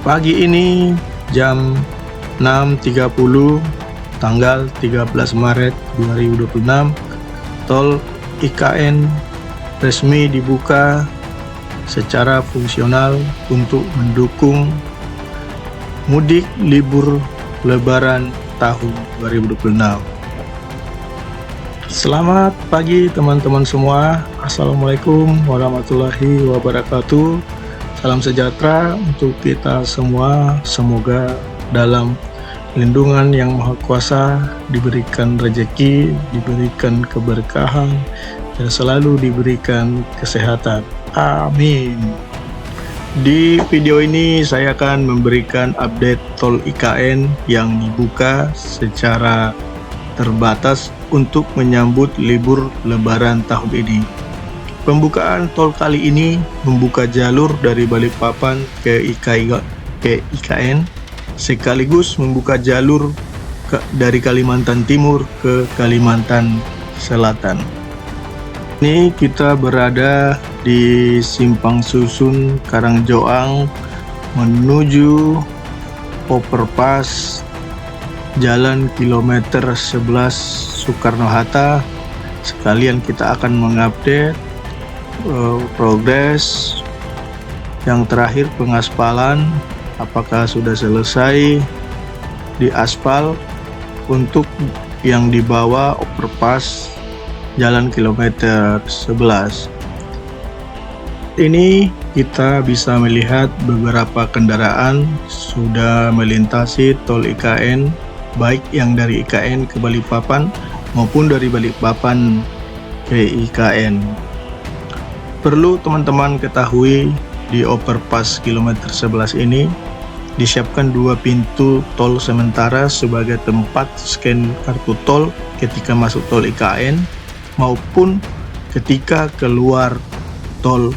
Pagi ini jam 6.30 tanggal 13 Maret 2026, tol IKN resmi dibuka secara fungsional untuk mendukung mudik libur Lebaran tahun 2026. Selamat pagi teman-teman semua. Assalamualaikum warahmatullahi wabarakatuh. Salam sejahtera untuk kita semua. Semoga dalam lindungan yang Maha Kuasa diberikan rezeki, diberikan keberkahan, dan selalu diberikan kesehatan. Amin. Di video ini saya akan memberikan update tol IKN yang dibuka secara terbatas untuk menyambut libur Lebaran tahun ini. Pembukaan tol kali ini membuka jalur dari Balikpapan ke IKN, sekaligus membuka jalur dari Kalimantan Timur ke Kalimantan Selatan. Ini kita berada di Simpang Susun Karangjoang menuju overpass Jalan kilometer 11 Soekarno-Hatta. Sekalian kita akan mengupdate progres yang terakhir, pengaspalan apakah sudah selesai di aspal untuk yang di bawah overpass Jalan kilometer 11. Ini kita bisa melihat beberapa kendaraan sudah melintasi tol IKN, baik yang dari IKN ke Balikpapan maupun dari Balikpapan ke IKN. Perlu teman-teman ketahui, di overpass kilometer 11 ini disiapkan 2 pintu tol sementara sebagai tempat scan kartu tol ketika masuk tol IKN maupun ketika keluar tol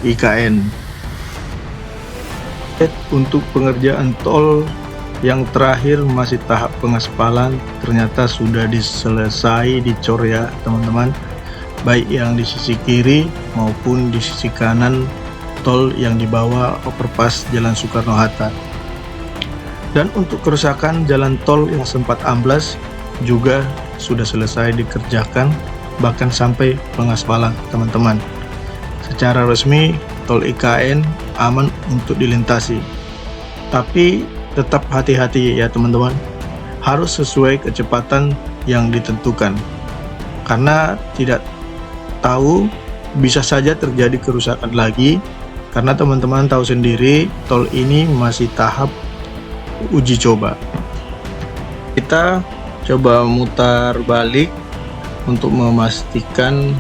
IKN. Untuk pengerjaan tol yang terakhir masih tahap pengaspalan, ternyata sudah diselesai dicor ya teman-teman, baik yang di sisi kiri maupun di sisi kanan tol yang dibawa overpass Jalan Soekarno-Hatta. Dan untuk kerusakan jalan tol yang sempat amblas juga sudah selesai dikerjakan, bahkan sampai pengaspalan teman-teman. Secara resmi tol IKN aman untuk dilintasi, tapi tetap hati-hati ya teman-teman, harus sesuai kecepatan yang ditentukan, karena tidak tahu bisa saja terjadi kerusakan lagi, karena teman-teman tahu sendiri tol ini masih tahap uji coba. Kita coba mutar balik untuk memastikan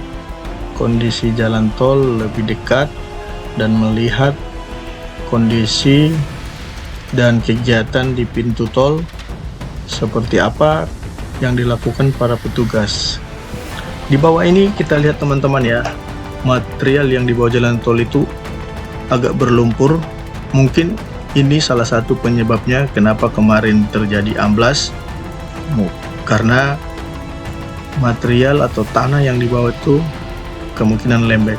kondisi jalan tol lebih dekat dan melihat kondisi dan kegiatan di pintu tol seperti apa yang dilakukan para petugas. Di bawah ini kita lihat teman-teman ya, material yang di bawah jalan tol itu agak berlumpur. Mungkin ini salah satu penyebabnya kenapa kemarin terjadi amblas, karena material atau tanah yang di bawah itu kemungkinan lembek.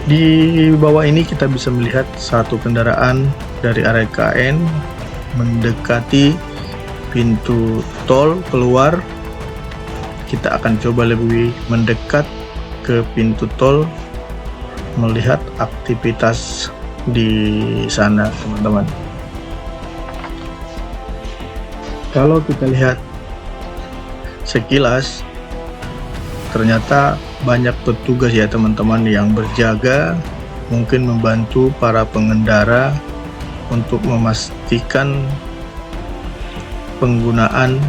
Di bawah ini kita bisa melihat satu kendaraan dari arah IKN mendekati pintu tol keluar. Kita akan coba lebih mendekat ke pintu tol, melihat aktivitas di sana teman-teman. Kalau kita lihat sekilas, ternyata banyak petugas ya teman-teman yang berjaga, mungkin membantu para pengendara untuk memastikan penggunaan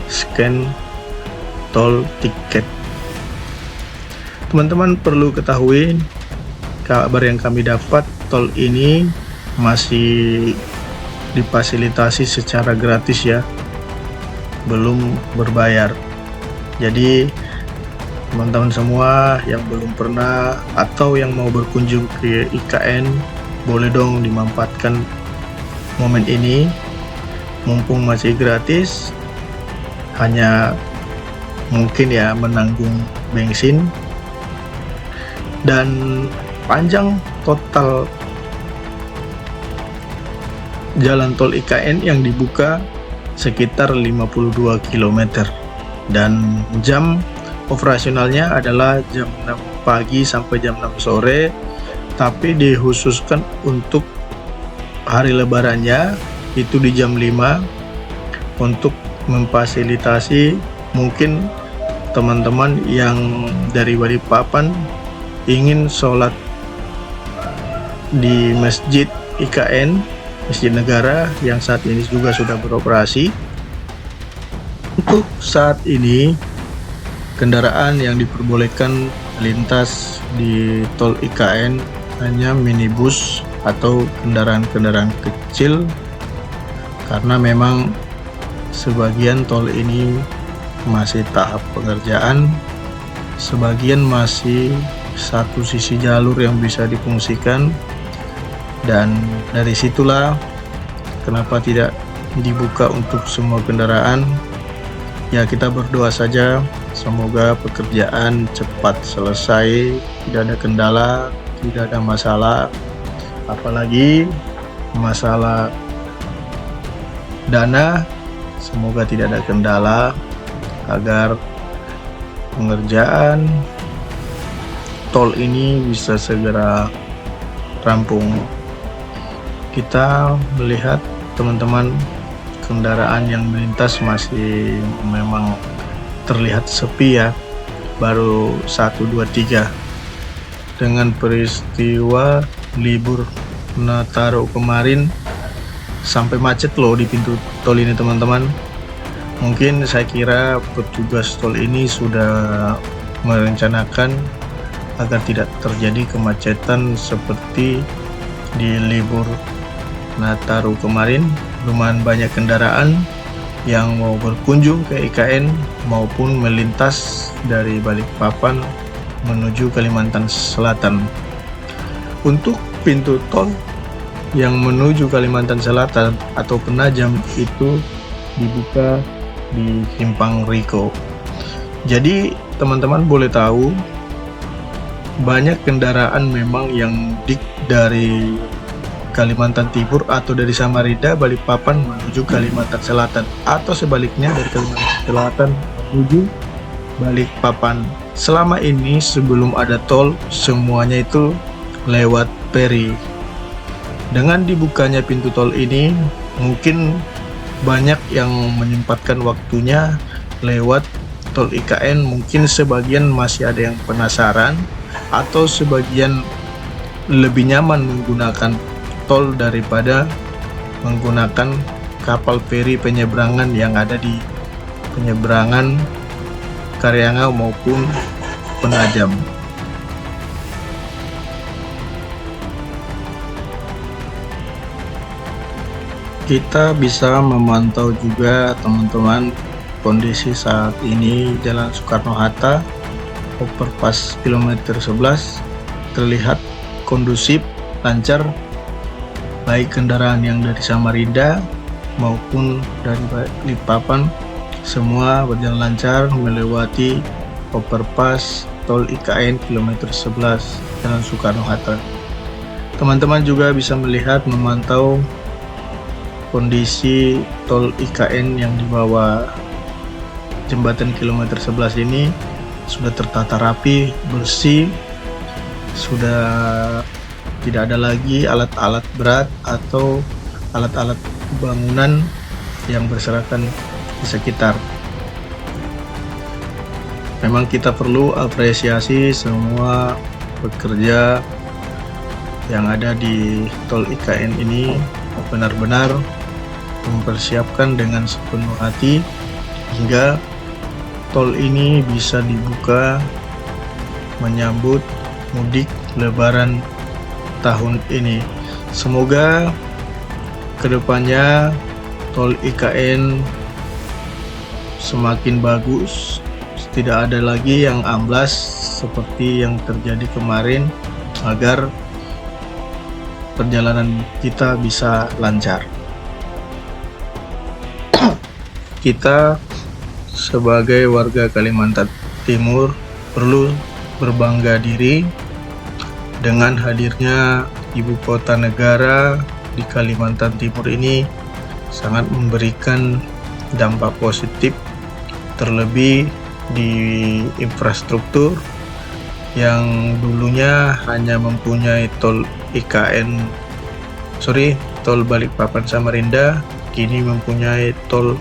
scan tol tiket. Teman-teman perlu ketahui, kabar yang kami dapat, tol ini masih difasilitasi secara gratis ya, belum berbayar. Jadi teman-teman semua yang belum pernah atau yang mau berkunjung ke IKN, boleh dong dimanfaatkan momen ini, mumpung masih gratis. Hanya mungkin ya menanggung bensin, dan panjang total jalan tol IKN yang dibuka sekitar 52 km dan jam operasionalnya adalah jam 6 pagi sampai jam 6 sore, tapi dikhususkan untuk hari lebarannya itu di jam 5 untuk memfasilitasi mungkin teman-teman yang dari Balikpapan ingin sholat di Masjid IKN, Masjid Negara yang saat ini juga sudah beroperasi. Untuk saat ini kendaraan yang diperbolehkan melintas di tol IKN hanya minibus atau kendaraan-kendaraan kecil, karena memang sebagian tol ini masih tahap pengerjaan, sebagian masih satu sisi jalur yang bisa difungsikan, dan dari situlah kenapa tidak dibuka untuk semua kendaraan. Ya, kita berdoa saja semoga pekerjaan cepat selesai, tidak ada kendala, tidak ada masalah, apalagi masalah dana, semoga tidak ada kendala agar pengerjaan tol ini bisa segera rampung. Kita melihat teman-teman kendaraan yang melintas masih memang terlihat sepi ya, baru 1, 2, 3. Dengan peristiwa libur Nataru kemarin sampai macet loh di pintu tol ini teman-teman. Mungkin saya kira petugas tol ini sudah merencanakan agar tidak terjadi kemacetan seperti di libur Nataru kemarin. Lumayan banyak kendaraan yang mau berkunjung ke IKN maupun melintas dari Balikpapan menuju Kalimantan Selatan. Untuk pintu tol yang menuju Kalimantan Selatan atau Penajam itu dibuka di Simpang Riko. Jadi teman-teman boleh tahu banyak kendaraan memang yang mudik dari Kalimantan Timur atau dari Samarinda, Balikpapan menuju Kalimantan Selatan, atau sebaliknya dari Kalimantan Selatan menuju Balikpapan. Selama ini sebelum ada tol semuanya itu lewat feri. Dengan dibukanya pintu tol ini mungkin banyak yang menyempatkan waktunya lewat tol IKN. Mungkin sebagian masih ada yang penasaran atau sebagian lebih nyaman menggunakan tol daripada menggunakan kapal feri penyeberangan yang ada di penyeberangan Karyangau maupun Penajam. Kita bisa memantau juga teman-teman kondisi saat ini Jalan Soekarno-Hatta overpass kilometer 11 terlihat kondusif, lancar, baik kendaraan yang dari Samarinda maupun dari Balikpapan semua berjalan lancar melewati overpass tol IKN kilometer 11 Jalan Soekarno-Hatta. Teman-teman juga bisa melihat, memantau kondisi tol IKN yang di bawah jembatan kilometer 11 ini sudah tertata rapi, bersih, sudah tidak ada lagi alat-alat berat atau alat-alat bangunan yang berserakan di sekitar. Memang kita perlu apresiasi semua pekerja yang ada di tol IKN ini, benar-benar mempersiapkan dengan sepenuh hati hingga tol ini bisa dibuka menyambut mudik Lebaran tahun ini. Semoga kedepannya tol IKN semakin bagus, tidak ada lagi yang amblas seperti yang terjadi kemarin, agar perjalanan kita bisa lancar. Kita sebagai warga Kalimantan Timur perlu berbangga diri dengan hadirnya ibu kota negara di Kalimantan Timur ini sangat memberikan dampak positif, terlebih di infrastruktur yang dulunya hanya mempunyai tol Balikpapan Samarinda, kini mempunyai tol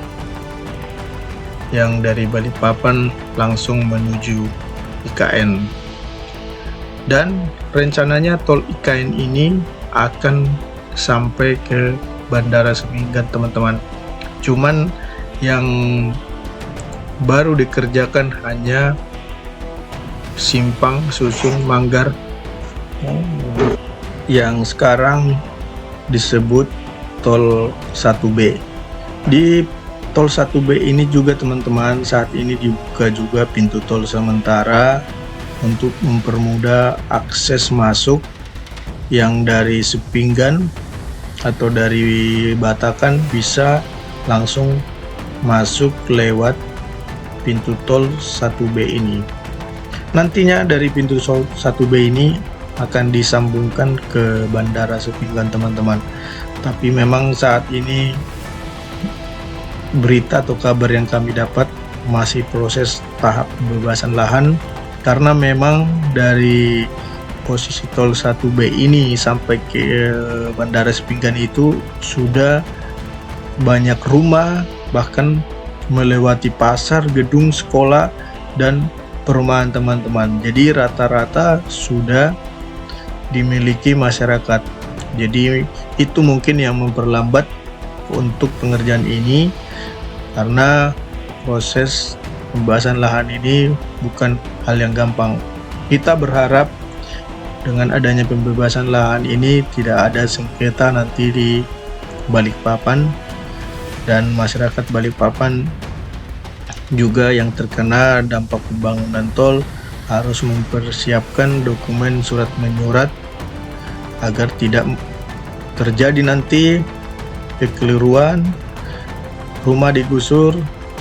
yang dari Balikpapan langsung menuju IKN. Dan rencananya tol IKN ini akan sampai ke Bandara Sepinggan, teman-teman. Cuman yang baru dikerjakan hanya Simpang Susun Manggar yang sekarang disebut tol 1B. Di tol 1B ini juga, teman-teman, saat ini dibuka juga pintu tol sementara untuk mempermudah akses masuk yang dari Sepinggan atau dari Batakan bisa langsung masuk lewat pintu tol 1B ini. Nantinya dari pintu tol 1B ini akan disambungkan ke Bandara Sepinggan, teman-teman. Tapi memang saat ini berita atau kabar yang kami dapat masih proses tahap pembebasan lahan, karena memang dari posisi tol 1B ini sampai ke Bandara Sepinggan itu sudah banyak rumah, bahkan melewati pasar, gedung sekolah, dan perumahan, teman-teman. Jadi rata-rata sudah dimiliki masyarakat. Jadi itu mungkin yang memperlambat untuk pengerjaan ini, karena proses pembebasan lahan ini bukan hal yang gampang. Kita berharap dengan adanya pembebasan lahan ini tidak ada sengketa nanti di Balikpapan, dan masyarakat Balikpapan juga yang terkena dampak pembangunan tol harus mempersiapkan dokumen surat menyurat agar tidak terjadi nanti kekeliruan, rumah digusur,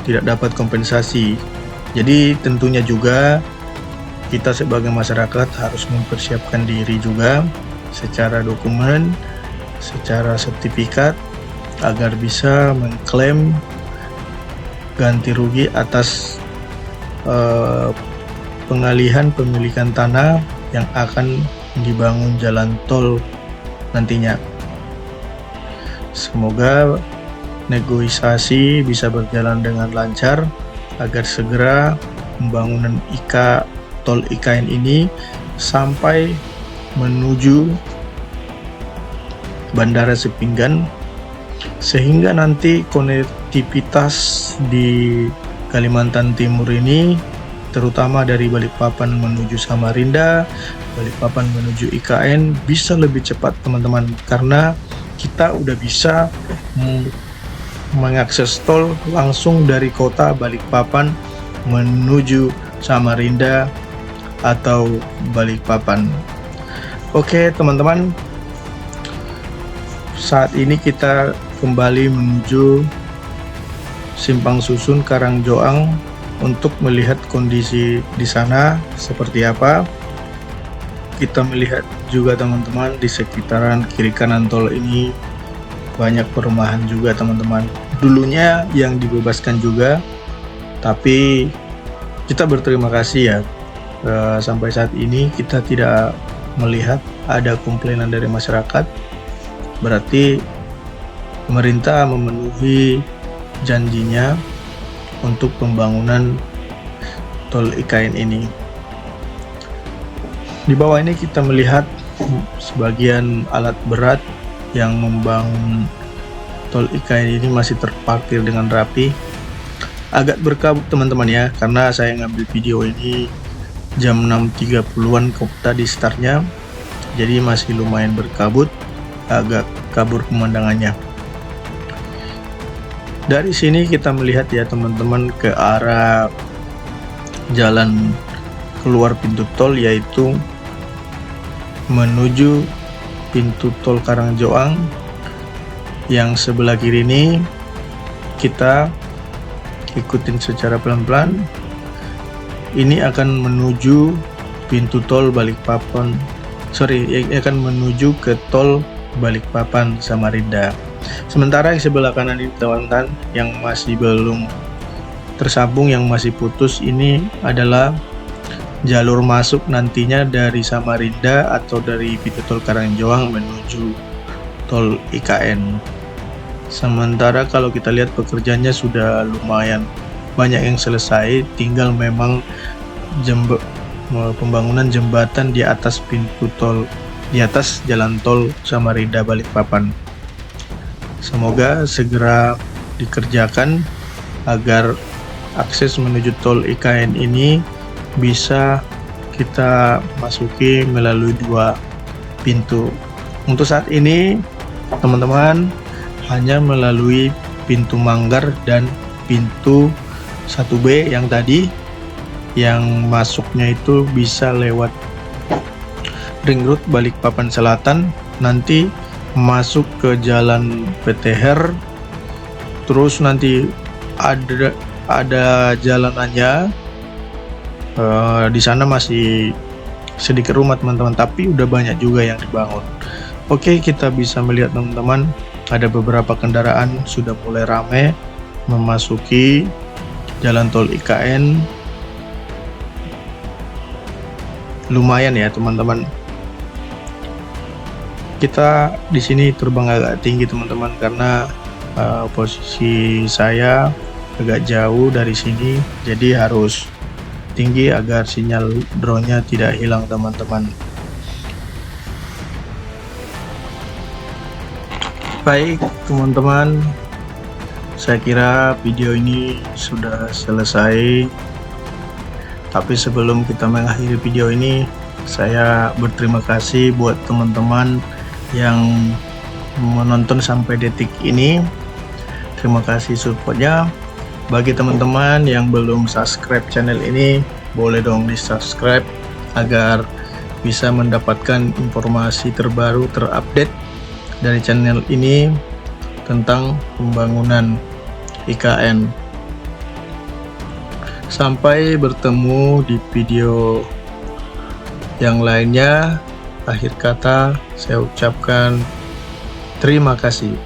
tidak dapat kompensasi. Jadi tentunya juga kita sebagai masyarakat harus mempersiapkan diri juga secara dokumen, secara sertifikat, agar bisa mengklaim ganti rugi atas pengalihan pemilikan tanah yang akan dibangun jalan tol nantinya. Semoga negosiasi bisa berjalan dengan lancar agar segera pembangunan tol IKN ini sampai menuju Bandara Sepinggan, sehingga nanti konektivitas di Kalimantan Timur ini, terutama dari Balikpapan menuju Samarinda, Balikpapan menuju IKN, bisa lebih cepat, teman-teman, karena kita udah bisa mengakses tol langsung dari kota Balikpapan menuju Samarinda atau Balikpapan. Oke, teman-teman, saat ini kita kembali menuju Simpang Susun Karangjoang untuk melihat kondisi di sana seperti apa. Kita melihat juga, teman-teman, di sekitaran kiri kanan tol ini banyak perumahan juga, teman-teman. Dulunya yang dibebaskan juga, tapi kita berterima kasih ya, sampai saat ini kita tidak melihat ada komplainan dari masyarakat. Berarti pemerintah memenuhi janjinya untuk pembangunan tol IKN ini. Di bawah ini kita melihat sebagian alat berat yang membangun tol IKN ini masih terparkir dengan rapi. Agak berkabut, teman-teman ya, karena saya ngambil video ini jam 6.30-an tadi startnya, jadi masih lumayan berkabut, agak kabur pemandangannya. Dari sini kita melihat ya, teman-teman, ke arah jalan keluar pintu tol, yaitu menuju pintu tol Karangjoang. Yang sebelah kiri ini kita ikutin secara pelan-pelan. Ini akan menuju pintu tol Balikpapan, akan menuju ke tol Balikpapan Samarinda. Sementara yang sebelah kanan ini teman-teman, yang masih belum tersambung, yang masih putus, ini adalah jalur masuk nantinya dari Samarinda atau dari pintu tol Karangjoang menuju tol IKN. Sementara kalau kita lihat pekerjaannya sudah lumayan banyak yang selesai, tinggal memang pembangunan jembatan di atas pintu tol, di atas jalan tol Samarinda Balikpapan. Semoga segera dikerjakan agar akses menuju tol IKN ini bisa kita masuki melalui 2 pintu. Untuk saat ini teman-teman hanya melalui pintu Manggar dan pintu 1B yang tadi, yang masuknya itu bisa lewat ring road Balikpapan Selatan, nanti masuk ke jalan PTR, terus nanti ada jalanannya. Di sana masih sedikit rumah teman-teman, tapi udah banyak juga yang dibangun. Oke, kita bisa melihat teman-teman, ada beberapa kendaraan sudah mulai ramai memasuki jalan tol IKN. Lumayan ya teman-teman. Kita di sini terbang agak tinggi teman-teman, karena posisi saya agak jauh dari sini, jadi harus tinggi agar sinyal drone-nya tidak hilang teman-teman. Baik teman-teman, saya kira video ini sudah selesai. Tapi sebelum kita mengakhiri video ini, saya berterima kasih buat teman-teman yang menonton sampai detik ini. Terima kasih supportnya. Bagi teman-teman yang belum subscribe channel ini, boleh dong di subscribe agar bisa mendapatkan informasi terbaru terupdate dari channel ini tentang pembangunan IKN. Sampai bertemu di video yang lainnya. Akhir kata saya ucapkan terima kasih.